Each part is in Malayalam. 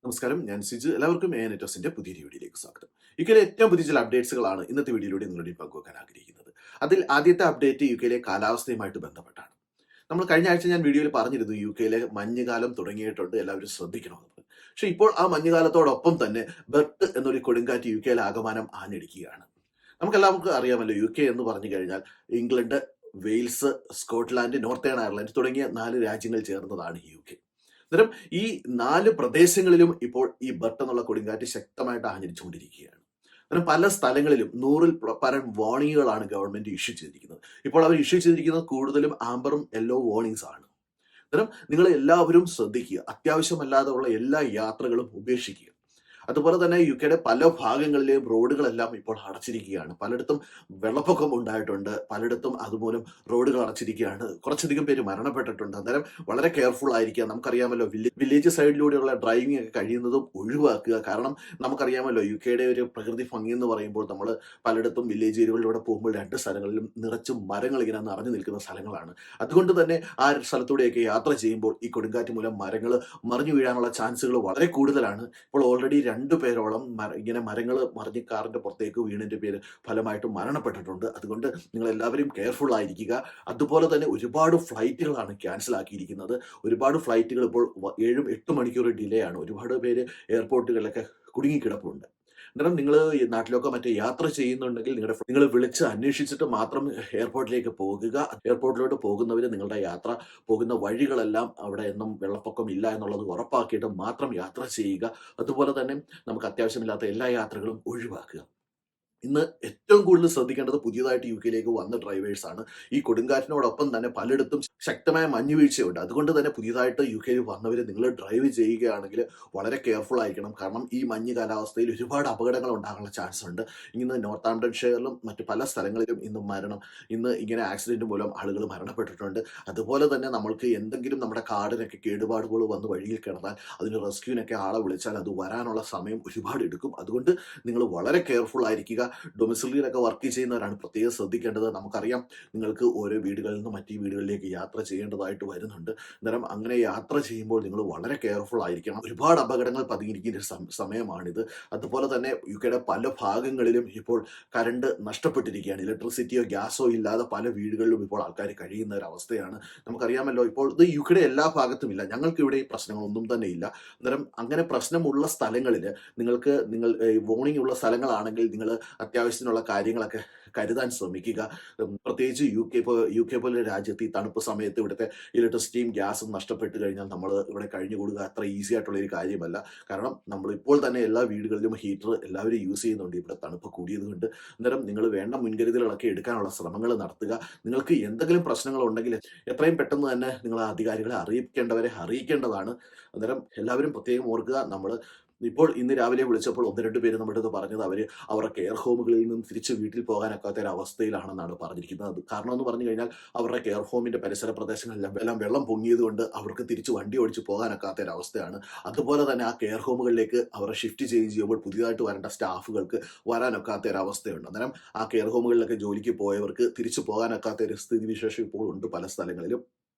നമസ്കാരം, ഞാൻ സിജു. എല്ലാവർക്കും നെറ്റോസിന്റെ പുതിയൊരു വീഡിയോയിലേക്ക് സ്വാഗതം. യുകെയിലെ ഏറ്റവും പുതിയ ചില അപ്ഡേറ്റ്സുകളാണ് ഇന്നത്തെ വീഡിയോയിലൂടെ നിങ്ങളുടെ പങ്കുവെക്കാൻ ആഗ്രഹിക്കുന്നത്. അതിൽ ആദ്യത്തെ അപ്ഡേറ്റ് യുകെയിലെ കാലാവസ്ഥയുമായിട്ട് ബന്ധപ്പെട്ടാണ്. നമ്മൾ കഴിഞ്ഞ ആഴ്ച ഞാൻ വീഡിയോയിൽ പറഞ്ഞിരുന്നു യുകെയിലെ മഞ്ഞുകാലം തുടങ്ങിയിട്ടുണ്ട്, എല്ലാവരും ശ്രദ്ധിക്കണമെന്ന്. പക്ഷേ ഇപ്പോൾ ആ മഞ്ഞുകാലത്തോടൊപ്പം തന്നെ ബെർട്ട് എന്നൊരു കൊടുങ്കാറ്റ് യുകെയിൽ ആകമാനം ആഞ്ഞടിക്കുകയാണ്. നമുക്കെല്ലാവർക്കും അറിയാമല്ലോ, യു കെ എന്ന് പറഞ്ഞു കഴിഞ്ഞാൽ England, Wales, Scotland, northern Ireland തുടങ്ങിയ 4 രാജ്യങ്ങൾ ചേർന്നതാണ് യു കെ. അന്നേരം ഈ 4 പ്രദേശങ്ങളിലും ഇപ്പോൾ ഈ ബർട്ട് എന്നുള്ള കൊടുങ്കാറ്റ് ശക്തമായിട്ട് ആഞ്ഞടിച്ചുകൊണ്ടിരിക്കുകയാണ്. അങ്ങനെ പല സ്ഥലങ്ങളിലും 100-ൽ പരം വാർണിങ്ങുകളാണ് ഗവൺമെന്റ് ഇഷ്യൂ ചെയ്തിരിക്കുന്നത്. ഇപ്പോൾ അവർ ഇഷ്യൂ ചെയ്തിരിക്കുന്നത് കൂടുതലും ആംബറും യെല്ലോ വാർണിംഗ്സ് ആണ്. അന്നേരം നിങ്ങൾ എല്ലാവരും ശ്രദ്ധിക്കുക, അത്യാവശ്യമല്ലാതെ ഉള്ള എല്ലാ യാത്രകളും ഉപേക്ഷിക്കുക. അതുപോലെ തന്നെ യുകെയുടെ പല ഭാഗങ്ങളിലെയും റോഡുകളെല്ലാം ഇപ്പോൾ അടച്ചിരിക്കുകയാണ്. പലയിടത്തും വെള്ളപ്പൊക്കം ഉണ്ടായിട്ടുണ്ട്, പലയിടത്തും അതുമൂലം റോഡുകൾ അടച്ചിരിക്കുകയാണ്. കുറച്ചധികം പേര് മരണപ്പെട്ടിട്ടുണ്ട്. അന്നേരം വളരെ കെയർഫുൾ ആയിരിക്കുക. നമുക്കറിയാമല്ലോ, വില്ലേജ് സൈഡിലൂടെയുള്ള ഡ്രൈവിംഗ് ഒക്കെ കഴിയുന്നതും ഒഴിവാക്കുക. കാരണം നമുക്കറിയാമല്ലോ, യുകെയുടെ ഒരു പ്രകൃതി ഭംഗി എന്ന് പറയുമ്പോൾ നമ്മൾ പലയിടത്തും വില്ലേജ് ഏരിയകളിലൂടെ പോകുമ്പോൾ 2 സ്ഥലങ്ങളിലും നിറച്ചും മരങ്ങൾ ഇങ്ങനെ നിറഞ്ഞു നിൽക്കുന്ന സ്ഥലങ്ങളാണ്. അതുകൊണ്ട് തന്നെ ആ സ്ഥലത്തൂടെയൊക്കെ യാത്ര ചെയ്യുമ്പോൾ ഈ കൊടുങ്കാറ്റ് മൂലം മരങ്ങൾ മറിഞ്ഞു വീഴാനുള്ള ചാൻസുകൾ വളരെ കൂടുതലാണ്. ഇപ്പോൾ ഓൾറെഡി 2 പേരോളം ഇങ്ങനെ മരങ്ങൾ മറിഞ്ഞ് കാറിന്റെ പുറത്തേക്ക് വീണിന്റെ പേര് ഫലമായിട്ട് മരണപ്പെട്ടിട്ടുണ്ട്. അതുകൊണ്ട് നിങ്ങൾ എല്ലാവരും കെയർഫുൾ ആയിരിക്കുക. അതുപോലെ തന്നെ ഒരുപാട് ഫ്ലൈറ്റുകളാണ് ക്യാൻസൽ ആക്കിയിരിക്കുന്നത്. ഒരുപാട് ഫ്ലൈറ്റുകൾ ഇപ്പോൾ 7-8 മണിക്കൂർ ഡിലേ ആണ്. ഒരുപാട് പേര് എയർപോർട്ടുകളിലൊക്കെ കുടുങ്ങിക്കിടപ്പുണ്ട്. അന്നേരം നിങ്ങൾ ഈ നാട്ടിലൊക്കെ മറ്റേ യാത്ര ചെയ്യുന്നുണ്ടെങ്കിൽ നിങ്ങൾ വിളിച്ച് അന്വേഷിച്ചിട്ട് മാത്രം എയർപോർട്ടിലേക്ക് പോകുക. എയർപോർട്ടിലോട്ട് പോകുന്നവർ നിങ്ങളുടെ യാത്ര പോകുന്ന വഴികളെല്ലാം അവിടെ എന്നും വെള്ളപ്പൊക്കം ഇല്ല എന്നുള്ളത് ഉറപ്പാക്കിയിട്ട് മാത്രം യാത്ര ചെയ്യുക. അതുപോലെ തന്നെ നമുക്ക് അത്യാവശ്യമില്ലാത്ത എല്ലാ യാത്രകളും ഒഴിവാക്കുക. ഇന്ന് ഏറ്റവും കൂടുതൽ ശ്രദ്ധിക്കേണ്ടത് പുതിയതായിട്ട് യു കെയിലേക്ക് വന്ന ഡ്രൈവേഴ്സാണ്. ഈ കൊടുങ്കാറ്റിനോടൊപ്പം തന്നെ പലയിടത്തും ശക്തമായ മഞ്ഞുവീഴ്ചയുണ്ട്. അതുകൊണ്ട് തന്നെ പുതിയതായിട്ട് യു കെയിൽ വന്നവർ നിങ്ങൾ ഡ്രൈവ് ചെയ്യുകയാണെങ്കിൽ വളരെ കെയർഫുൾ ആയിരിക്കണം. കാരണം ഈ മഞ്ഞ് കാലാവസ്ഥയിൽ ഒരുപാട് അപകടങ്ങൾ ഉണ്ടാകാനുള്ള ചാൻസ് ഉണ്ട്. ഇന്ന് നോർത്താംപ്ടൺഷെയറിലും മറ്റ് പല സ്ഥലങ്ങളിലും ഇന്ന് ഇങ്ങനെ ആക്സിഡന്റ് മൂലം ആളുകൾ മരണപ്പെട്ടിട്ടുണ്ട്. അതുപോലെ തന്നെ നമ്മൾക്ക് എന്തെങ്കിലും നമ്മുടെ കാർഡിനൊക്കെ കേടുപാടുകൾ വന്ന് വഴിയിൽ കിടന്നാൽ അതിന് റെസ്ക്യൂവിനൊക്കെ ആളെ വിളിച്ചാൽ അത് വരാനുള്ള സമയം ഒരുപാട് എടുക്കും. അതുകൊണ്ട് നിങ്ങൾ വളരെ കെയർഫുൾ ആയിരിക്കുക. ഡൊമിസിലിയിലൊക്കെ വർക്ക് ചെയ്യുന്നവരാണ് പ്രത്യേകം ശ്രദ്ധിക്കേണ്ടത്. നമുക്കറിയാം, നിങ്ങൾക്ക് ഓരോ വീടുകളിൽ നിന്നും മറ്റു വീടുകളിലേക്ക് യാത്ര ചെയ്യേണ്ടതായിട്ട് വരുന്നുണ്ട്. അന്നേരം അങ്ങനെ യാത്ര ചെയ്യുമ്പോൾ നിങ്ങൾ വളരെ കെയർഫുൾ ആയിരിക്കണം. ഒരുപാട് അപകടങ്ങൾ പതിയിരിക്കുന്ന ഒരു സമയമാണിത്. അതുപോലെ തന്നെ യുകെയുടെ പല ഭാഗങ്ങളിലും ഇപ്പോൾ കറണ്ട് നഷ്ടപ്പെട്ടിരിക്കുകയാണ്. ഇലക്ട്രിസിറ്റിയോ ഗ്യാസോ ഇല്ലാതെ പല വീടുകളിലും ഇപ്പോൾ ആൾക്കാർ കഴിയുന്ന ഒരു അവസ്ഥയാണ്. നമുക്കറിയാമല്ലോ, ഇപ്പോൾ ഇത് യുകെയുടെ എല്ലാ ഭാഗത്തും ഇല്ല. ഞങ്ങൾക്ക് ഇവിടെ ഈ പ്രശ്നങ്ങളൊന്നും തന്നെ ഇല്ല. അന്നേരം അങ്ങനെ പ്രശ്നമുള്ള സ്ഥലങ്ങളിൽ നിങ്ങൾ വാർണിംഗ് ഉള്ള സ്ഥലങ്ങളാണെങ്കിൽ നിങ്ങൾ അത്യാവശ്യത്തിനുള്ള കാര്യങ്ങളൊക്കെ കരുതാൻ ശ്രമിക്കുക. പ്രത്യേകിച്ച് യു കെ പോലെ രാജ്യത്ത് ഈ തണുപ്പ് സമയത്ത് ഇവിടുത്തെ ഇലക്ട്രിസിറ്റിയും ഗ്യാസും നഷ്ടപ്പെട്ട് കഴിഞ്ഞാൽ നമ്മൾ ഇവിടെ കഴിഞ്ഞുകൂടുക അത്ര ഈസി ആയിട്ടുള്ള ഒരു കാര്യമല്ല. കാരണം നമ്മൾ ഇപ്പോൾ തന്നെ എല്ലാ വീടുകളിലും ഹീറ്റർ എല്ലാവരും യൂസ് ചെയ്യുന്നുണ്ട്, ഇവിടെ തണുപ്പ് കൂടിയത് കൊണ്ട്. അന്നേരം നിങ്ങൾ വേണ്ട മുൻകരുതലുകളൊക്കെ എടുക്കാനുള്ള ശ്രമങ്ങൾ നടത്തുക. നിങ്ങൾക്ക് എന്തെങ്കിലും പ്രശ്നങ്ങൾ ഉണ്ടെങ്കിൽ എത്രയും പെട്ടെന്ന് തന്നെ നിങ്ങൾ അധികാരികളെ അറിയിക്കേണ്ടവരെ അറിയിക്കേണ്ടതാണ്. അന്നേരം എല്ലാവരും പ്രത്യേകം ഓർക്കുക, ഇപ്പോൾ ഇന്ന് രാവിലെ വിളിച്ചപ്പോൾ 1-2 പേര് നമ്മുടെ അടുത്ത് പറഞ്ഞത് അവരുടെ കെയർ ഹോമുകളിൽ നിന്ന് തിരിച്ച് വീട്ടിൽ പോകാനൊക്കാത്ത ഒരു അവസ്ഥയിലാണെന്നാണ് പറഞ്ഞിരിക്കുന്നത്. അത് കാരണം എന്ന് പറഞ്ഞു കഴിഞ്ഞാൽ അവരുടെ കെയർ ഹോമിന്റെ പരിസര പ്രദേശങ്ങളിലെല്ലാം വെള്ളം പൊങ്ങിയത് കൊണ്ട് അവർക്ക് തിരിച്ച് വണ്ടി ഓടിച്ച് പോകാനൊക്കാത്ത ഒരു അവസ്ഥയാണ്. അതുപോലെ തന്നെ ആ കെയർ ഹോമുകളിലേക്ക് അവരെ ഷിഫ്റ്റ് ചെയ്യുമ്പോൾ പുതിയതായിട്ട് വരേണ്ട സ്റ്റാഫുകൾക്ക് വരാനൊക്കാത്ത ഒരു അവസ്ഥയുണ്ട്. അന്നേരം ആ കെയർ ഹോമുകളിലൊക്കെ ജോലിക്ക് പോയവർക്ക് തിരിച്ചു പോകാനൊക്കാത്ത ഒരു സ്ഥിതിവിശേഷം ഇപ്പോൾ ഉണ്ട് പല സ്ഥലങ്ങളിലും.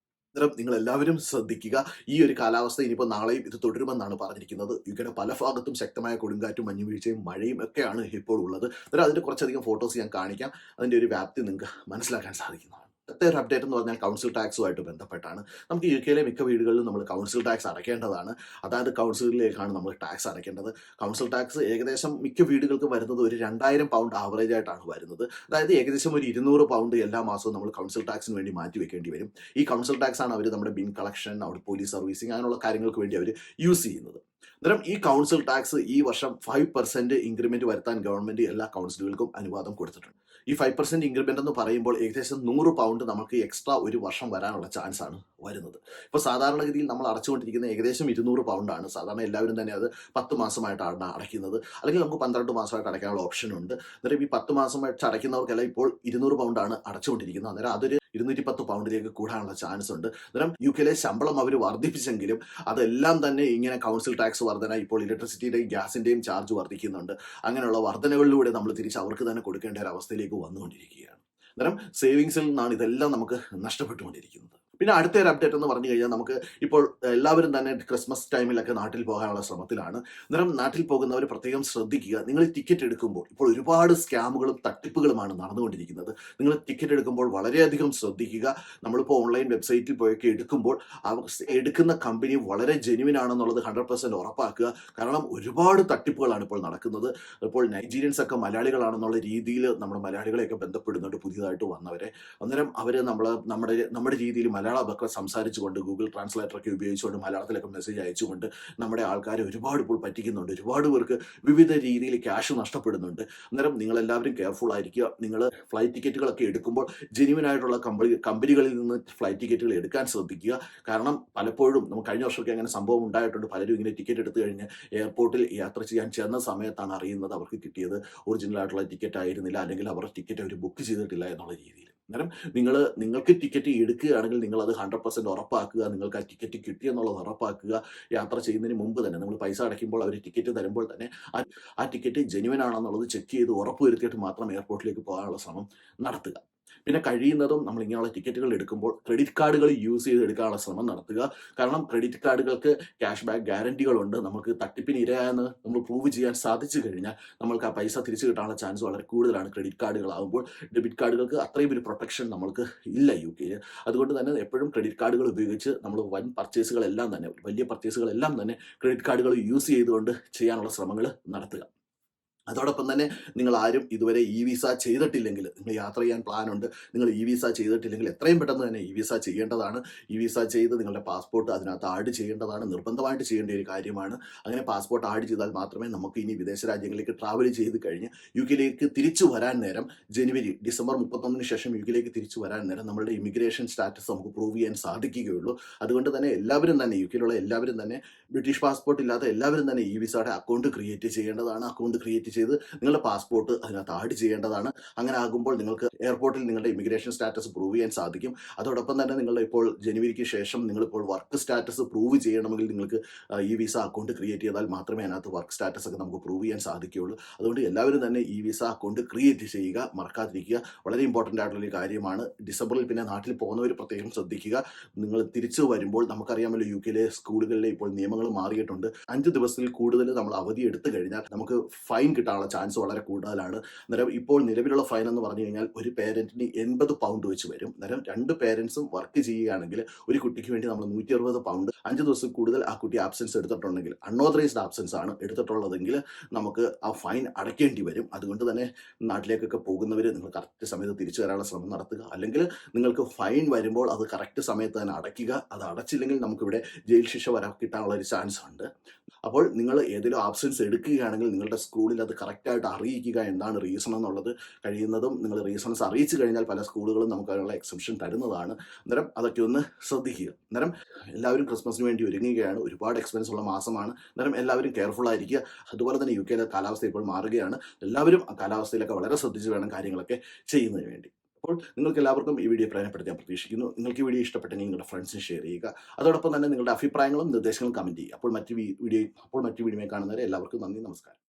അന്നേരം നിങ്ങൾ എല്ലാവരും ശ്രദ്ധിക്കുക. ഈ ഒരു കാലാവസ്ഥ ഇനിയിപ്പോൾ നാളെയും ഇത് തുടരുമെന്നാണ് പറഞ്ഞിരിക്കുന്നത്. യുകെയുടെ പല ഭാഗത്തും ശക്തമായ കൊടുങ്കാറ്റും മഞ്ഞുവീഴ്ചയും മഴയും ഒക്കെയാണ് ഇപ്പോൾ ഉള്ളത്. അന്നേരം അതിൻ്റെ കുറച്ചധികം ഫോട്ടോസ് ഞാൻ കാണിക്കാം. അതിൻ്റെ ഒരു വ്യാപ്തി നിങ്ങൾക്ക് മനസ്സിലാക്കാൻ സാധിക്കുന്നതാണ്. അടുത്ത ഒരു അപ്ഡേറ്റ് എന്ന് പറഞ്ഞാൽ കൗൺസിൽ ടാക്സുമായിട്ട് ബന്ധപ്പെട്ടാണ്. നമുക്ക് യു കെയിലെ മിക്ക വീടുകളിലും നമ്മൾ കൗൺസിൽ ടാക്സ് അടയ്ക്കേണ്ടതാണ്. അതായത് കൗൺസിലിലേക്കാണ് നമ്മൾ ടാക്സ് അടയ്ക്കേണ്ടത്. കൗൺസിൽ ടാക്സ് ഏകദേശം മിക്ക വീടുകൾക്കും വരുന്നത് ഒരു 2000 പൗണ്ട് ആവറേജ് ആയിട്ടാണ് വരുന്നത്. അതായത് ഏകദേശം ഒരു 200 പൗണ്ട് എല്ലാ മാസവും നമ്മൾ കൗൺസിൽ ടാക്സിന് വേണ്ടി മാറ്റി വെക്കേണ്ടി വരും. ഈ കൗൺസിൽ ടാക്സ് ആണ് അവർ നമ്മുടെ ബിൻ കളക്ഷൻ, അവിടെ പോലീസ് സർവീസിങ് അങ്ങനെയുള്ള കാര്യങ്ങൾക്ക് വേണ്ടി അവർ യൂസ് ചെയ്യുന്നത്. അന്നേരം ഈ കൗൺസിൽ ടാക്സ് ഈ വർഷം 5% ഇൻക്രിമെന്റ് വരുത്താൻ ഗവൺമെന്റ് എല്ലാ കൗൺസിലുകൾക്കും അനുവാദം കൊടുത്തിട്ടുണ്ട്. ഈ 5% ഇൻക്രിമെന്റ് എന്ന് പറയുമ്പോൾ ഏകദേശം 100 പൗണ്ട് നമുക്ക് എക്സ്ട്രാ ഒരു വർഷം വരാനുള്ള ചാൻസ് ആണ് വരുന്നത്. ഇപ്പോൾ സാധാരണഗതിയിൽ നമ്മൾ അടച്ചുകൊണ്ടിരിക്കുന്ന ഏകദേശം 200 പൗണ്ടാണ്. സാധാരണ എല്ലാവരും തന്നെ അത് 10 മാസമായിട്ടാണ് അടയ്ക്കുന്നത്. അല്ലെങ്കിൽ നമുക്ക് 12 മാസമായിട്ട് അടയ്ക്കാനുള്ള ഓപ്ഷൻ ഉണ്ട്. അന്നേരം ഈ 10 മാസമായിട്ട് അടയ്ക്കുന്നവർക്കെല്ലാം ഇപ്പോൾ 200 പൗണ്ടാണ് അടച്ചുകൊണ്ടിരിക്കുന്നത്. അന്നേരം അതൊരു 210 പൗണ്ടിലേക്ക് കൂടാനുള്ള ചാൻസ് ഉണ്ട്. അന്നേരം യു കെയിലെ ശമ്പളം അവർ വർദ്ധിപ്പിച്ചെങ്കിലും അതെല്ലാം തന്നെ ഇങ്ങനെ കൗൺസിൽ ടാക്സ് വർധന, ഇപ്പോൾ ഇലക്ട്രിസിറ്റിയുടെയും ഗ്യാസിന്റെയും ചാർജ് വർദ്ധിക്കുന്നുണ്ട്. അങ്ങനെയുള്ള വർധനകളിലൂടെ നമ്മൾ തിരിച്ച് അവർക്ക് തന്നെ കൊടുക്കേണ്ട ഒരു അവസ്ഥയിലേക്ക് വന്നുകൊണ്ടിരിക്കുകയാണ്. അന്നേരം സേവിങ്സിൽ നിന്നാണ് ഇതെല്ലാം നമുക്ക് നഷ്ടപ്പെട്ടുകൊണ്ടിരിക്കുന്നത്. പിന്നെ അടുത്തൊരു അപ്ഡേറ്റ് എന്ന് പറഞ്ഞു കഴിഞ്ഞാൽ നമുക്ക് ഇപ്പോൾ എല്ലാവരും തന്നെ ക്രിസ്മസ് ടൈമിലൊക്കെ നാട്ടിൽ പോകാനുള്ള ശ്രമത്തിലാണ്. അന്നേരം നാട്ടിൽ പോകുന്നവർ പ്രത്യേകം ശ്രദ്ധിക്കുക. നിങ്ങൾ ടിക്കറ്റ് എടുക്കുമ്പോൾ ഇപ്പോൾ ഒരുപാട് സ്കാമുകളും തട്ടിപ്പുകളുമാണ് നടന്നുകൊണ്ടിരിക്കുന്നത്. നിങ്ങൾ ടിക്കറ്റ് എടുക്കുമ്പോൾ വളരെയധികം ശ്രദ്ധിക്കുക. നമ്മളിപ്പോൾ ഓൺലൈൻ വെബ്സൈറ്റിൽ പോയൊക്കെ എടുക്കുമ്പോൾ എടുക്കുന്ന കമ്പനി വളരെ ജെന്യുവിൻ ആണെന്നുള്ളത് 100% ഉറപ്പാക്കുക. കാരണം ഒരുപാട് തട്ടിപ്പുകളാണ് ഇപ്പോൾ നടക്കുന്നത്. ഇപ്പോൾ നൈജീരിയൻസ് ഒക്കെ മലയാളികളാണെന്നുള്ള രീതിയിൽ നമ്മുടെ മലയാളികളെയൊക്കെ ബന്ധപ്പെടുന്നുണ്ട് പുതിയതായിട്ട് വന്നവരെ. അന്നേരം അവർ നമ്മുടെ രീതിയിൽ മലയാളമൊക്കെ സംസാരിച്ചുകൊണ്ട് ഗൂഗിൾ ട്രാൻസ്ലേറ്റർ ഒക്കെ ഉപയോഗിച്ചുകൊണ്ട് മലയാളത്തിലൊക്കെ മെസ്സേജ് അയച്ചുകൊണ്ട് നമ്മുടെ ആൾക്കാരെ ഒരുപാട് ഇപ്പോൾ പറ്റിക്കുന്നുണ്ട്. ഒരുപാട് പേർക്ക് വിവിധ രീതിയിൽ ക്യാഷ് നഷ്ടപ്പെടുന്നുണ്ട്. അന്നേരം നിങ്ങളെല്ലാവരും കെയർഫുൾ ആയിരിക്കുക. നിങ്ങൾ ഫ്ലൈറ്റ് ടിക്കറ്റുകളൊക്കെ എടുക്കുമ്പോൾ ജെന്യുവിൻ ആയിട്ടുള്ള കമ്പനികളിൽ നിന്ന് ഫ്ലൈറ്റ് ടിക്കറ്റുകൾ എടുക്കാൻ ശ്രദ്ധിക്കുക. കാരണം പലപ്പോഴും നമുക്ക് കഴിഞ്ഞ വർഷമൊക്കെ അങ്ങനെ സംഭവം ഉണ്ടായിട്ടുണ്ട്. പലരും ഇങ്ങനെ ടിക്കറ്റ് എടുത്തു കഴിഞ്ഞ് എയർപോർട്ടിൽ യാത്ര ചെയ്യാൻ ചെന്ന സമയത്താണ് അറിയുന്നത് അവർക്ക് കിട്ടിയത് ഒറിജിനൽ ആയിട്ടുള്ള ടിക്കറ്റ് ആയിരുന്നില്ല, അല്ലെങ്കിൽ അവരുടെ ടിക്കറ്റ് അവർ ബുക്ക് ചെയ്തിട്ടില്ല എന്നുള്ള രീതിയിൽ. അന്നേരം നിങ്ങൾക്ക് ടിക്കറ്റ് എടുക്കുകയാണെങ്കിൽ നിങ്ങൾ അത് 100% ഉറപ്പാക്കുക. നിങ്ങൾക്ക് ആ ടിക്കറ്റ് കിട്ടിയെന്നുള്ളത് ഉറപ്പാക്കുക. യാത്ര ചെയ്യുന്നതിന് മുമ്പ് തന്നെ നമ്മൾ പൈസ അടയ്ക്കുമ്പോൾ അവർ ടിക്കറ്റ് തരുമ്പോൾ തന്നെ ആ ടിക്കറ്റ് ജെന്യുവൻ ആണെന്നുള്ളത് ചെക്ക് ചെയ്ത് ഉറപ്പ് വരുത്തിയിട്ട് മാത്രം എയർപോർട്ടിലേക്ക് പോകാനുള്ള ശ്രമം നടത്തുക. പിന്നെ കഴിയുന്നതും നമ്മൾ ഇങ്ങനെയുള്ള ടിക്കറ്റുകൾ എടുക്കുമ്പോൾ ക്രെഡിറ്റ് കാർഡുകൾ യൂസ് ചെയ്ത് എടുക്കാനുള്ള ശ്രമം നടത്തുക. കാരണം ക്രെഡിറ്റ് കാർഡുകൾക്ക് ക്യാഷ് ബാക്ക് ഗ്യാരണ്ടികളുണ്ട്. നമുക്ക് തട്ടിപ്പിന് ഇരയായെന്ന് നമ്മൾ പ്രൂവ് ചെയ്യാൻ സാധിച്ചു കഴിഞ്ഞാൽ നമ്മൾക്ക് ആ പൈസ തിരിച്ചു കിട്ടാനുള്ള ചാൻസ് വളരെ കൂടുതലാണ് ക്രെഡിറ്റ് കാർഡുകളാകുമ്പോൾ. ഡെബിറ്റ് കാർഡുകൾക്ക് അത്രയും ഒരു പ്രൊട്ടക്ഷൻ നമ്മൾക്ക് ഇല്ല UK-യിൽ. അതുകൊണ്ട് തന്നെ എപ്പോഴും ക്രെഡിറ്റ് കാർഡുകൾ ഉപയോഗിച്ച് നമ്മൾ വലിയ പർച്ചേസുകളെല്ലാം തന്നെ ക്രെഡിറ്റ് കാർഡുകൾ യൂസ് ചെയ്തുകൊണ്ട് ചെയ്യാനുള്ള ശ്രമങ്ങൾ നടത്തുക. അതോടൊപ്പം തന്നെ നിങ്ങൾ ആരും ഇതുവരെ വിസ ചെയ്തിട്ടില്ലെങ്കിൽ, നിങ്ങൾ യാത്ര ചെയ്യാൻ പ്ലാനുണ്ട്, നിങ്ങൾ വിസ ചെയ്തിട്ടില്ലെങ്കിൽ എത്രയും പെട്ടെന്ന് തന്നെ വിസ ചെയ്യേണ്ടതാണ്. വിസ ചെയ്ത് നിങ്ങളുടെ പാസ്പോർട്ട് അതിനകത്ത് ആഡ് ചെയ്യേണ്ടതാണ്. നിർബന്ധമായിട്ട് ചെയ്യേണ്ട ഒരു കാര്യമാണ്. അങ്ങനെ പാസ്പോർട്ട് ആഡ് ചെയ്താൽ മാത്രമേ നമുക്ക് ഇനി വിദേശ രാജ്യങ്ങളിലേക്ക് ട്രാവൽ ചെയ്ത് കഴിഞ്ഞ് UK-യിലേക്ക് തിരിച്ചു വരാൻ നേരം ഡിസംബർ 31 ശേഷം UK-യിലേക്ക് തിരിച്ചു വരാൻ നേരം നമ്മളുടെ ഇമിഗ്രേഷൻ സ്റ്റാറ്റസ് നമുക്ക് പ്രൂവ് ചെയ്യാൻ സാധിക്കുകയുള്ളൂ. അതുകൊണ്ട് തന്നെ UK-യിലുള്ള എല്ലാവരും തന്നെ ബ്രിട്ടീഷ് പാസ്പോർട്ട് ഇല്ലാത്ത എല്ലാവരും തന്നെ വിസയുടെ അക്കൗണ്ട് ക്രിയേറ്റ് ചെയ്യേണ്ടതാണ്. അക്കൗണ്ട് ക്രിയേറ്റ് ചെയ്ത് നിങ്ങളുടെ പാസ്പോർട്ട് അതിനകത്ത് ആഡ് ചെയ്യേണ്ടതാണ്. അങ്ങനെ ആകുമ്പോൾ നിങ്ങൾക്ക് എയർപോർട്ടിൽ നിങ്ങളുടെ ഇമിഗ്രേഷൻ സ്റ്റാറ്റസ് പ്രൂവ് ചെയ്യാൻ സാധിക്കും. അതോടൊപ്പം തന്നെ നിങ്ങളുടെ ഇപ്പോൾ ജനുവരിക്ക് ശേഷം നിങ്ങളിപ്പോൾ വർക്ക് സ്റ്റാറ്റസ് പ്രൂവ് ചെയ്യണമെങ്കിൽ നിങ്ങൾക്ക് വിസ അക്കൗണ്ട് ക്രിയേറ്റ് ചെയ്താൽ മാത്രമേ അതിനകത്ത് വർക്ക് സ്റ്റാറ്റസ് ഒക്കെ നമുക്ക് പ്രൂവ് ചെയ്യാൻ സാധിക്കുകയുള്ളൂ. അതുകൊണ്ട് എല്ലാവരും തന്നെ വിസ അക്കൗണ്ട് ക്രിയേറ്റ് ചെയ്യുക, മറക്കാതിരിക്കുക. വളരെ ഇമ്പോർട്ടൻ്റ് ആയിട്ടുള്ളൊരു കാര്യമാണ്. ഡിസംബറിൽ പിന്നെ നാട്ടിൽ പോകുന്നവർ പ്രത്യേകം ശ്രദ്ധിക്കുക. നിങ്ങൾ തിരിച്ചു വരുമ്പോൾ നമുക്കറിയാമല്ലോ UK-യിലെ സ്കൂളുകളിലെ ഇപ്പോൾ നിയമങ്ങൾ മാറിയിട്ടുണ്ട്. 5 ദിവസത്തിൽ കൂടുതൽ നമ്മൾ അവധി എടുത്തു കഴിഞ്ഞാൽ നമുക്ക് ഫൈൻ കിട്ടാനുള്ള ചാൻസ് വളരെ കൂടുതലാണ്. അന്നേരം ഇപ്പോൾ നിലവിലുള്ള ഫൈൻ എന്ന് പറഞ്ഞു കഴിഞ്ഞാൽ ഒരു പേരന്റിന് 80 പൗണ്ട് വെച്ച് വരും. അന്നേരം 2 പേരൻസും വർക്ക് ചെയ്യുകയാണെങ്കിൽ ഒരു കുട്ടിക്ക് വേണ്ടി നമ്മൾ 160 പൗണ്ട് 5 ദിവസം കൂടുതൽ ആ കുട്ടി ആബ്സെൻസ് എടുത്തിട്ടുണ്ടെങ്കിൽ, അൺഓതറൈസ്ഡ് ആബ്സെൻസ് ആണ് എടുത്തിട്ടുള്ളതെങ്കിൽ നമുക്ക് ആ ഫൈൻ അടയ്ക്കേണ്ടി വരും. അതുകൊണ്ട് തന്നെ നാട്ടിലേക്കൊക്കെ പോകുന്നവർ നിങ്ങൾ കറക്റ്റ് സമയത്ത് തിരിച്ചു വരാനുള്ള ശ്രമം നടത്തുക. അല്ലെങ്കിൽ നിങ്ങൾക്ക് ഫൈൻ വരുമ്പോൾ അത് കറക്റ്റ് സമയത്ത് തന്നെ അടയ്ക്കുക. അത് അടച്ചില്ലെങ്കിൽ നമുക്കിവിടെ ജയിൽ ശിക്ഷ കിട്ടാനുള്ള ഒരു ചാൻസ് ഉണ്ട്. അപ്പോൾ നിങ്ങൾ ഏതെങ്കിലും ആബ്സെൻസ് എടുക്കുകയാണെങ്കിൽ നിങ്ങളുടെ സ്കൂളിൽ അത് കറക്റ്റായിട്ട് അറിയിക്കുക, എന്താണ് റീസൺ എന്നുള്ളത്. കഴിയുന്നതും നിങ്ങൾ റീസൺസ് അറിയിച്ചു കഴിഞ്ഞാൽ പല സ്കൂളുകളും നമുക്ക് അതിനുള്ള എക്സെപ്ഷൻ തരുന്നതാണ്. അന്നേരം അതൊക്കെ ഒന്ന് ശ്രദ്ധിക്കുക. അന്നേരം എല്ലാവരും ക്രിസ്മസിന് വേണ്ടി ഒരുങ്ങുകയാണ്. ഒരുപാട് എക്സ്പെൻസ് ഉള്ള മാസമാണ്. അന്നേരം എല്ലാവരും കെയർഫുൾ ആയിരിക്കുക. അതുപോലെ തന്നെ UK-യിലെ കാലാവസ്ഥ ഇപ്പോൾ മാറുകയാണ്. എല്ലാവരും ആ കാലാവസ്ഥയിലൊക്കെ വളരെ ശ്രദ്ധിച്ച് വേണം കാര്യങ്ങളൊക്കെ ചെയ്യുന്നതിന് വേണ്ടി. അപ്പോൾ നിങ്ങൾക്ക് എല്ലാവർക്കും ഈ വീഡിയോ പ്രയോജനപ്പെടുത്തി ഞാൻ പ്രതീക്ഷിക്കുന്നു. നിങ്ങൾക്ക് ഈ വീഡിയോ ഇഷ്ടപ്പെട്ടെങ്കിൽ നിങ്ങളുടെ ഫ്രണ്ട്സിന് ഷെയർ ചെയ്യുക. അതോടൊപ്പം തന്നെ നിങ്ങളുടെ അഭിപ്രായങ്ങളും നിർദ്ദേശങ്ങളും കമൻറ്റ് ചെയ്യുക. അപ്പോൾ മറ്റു വീഡിയോയിൽ കാണുന്നവരെ എല്ലാവർക്കും നന്ദി, നമസ്കാരം.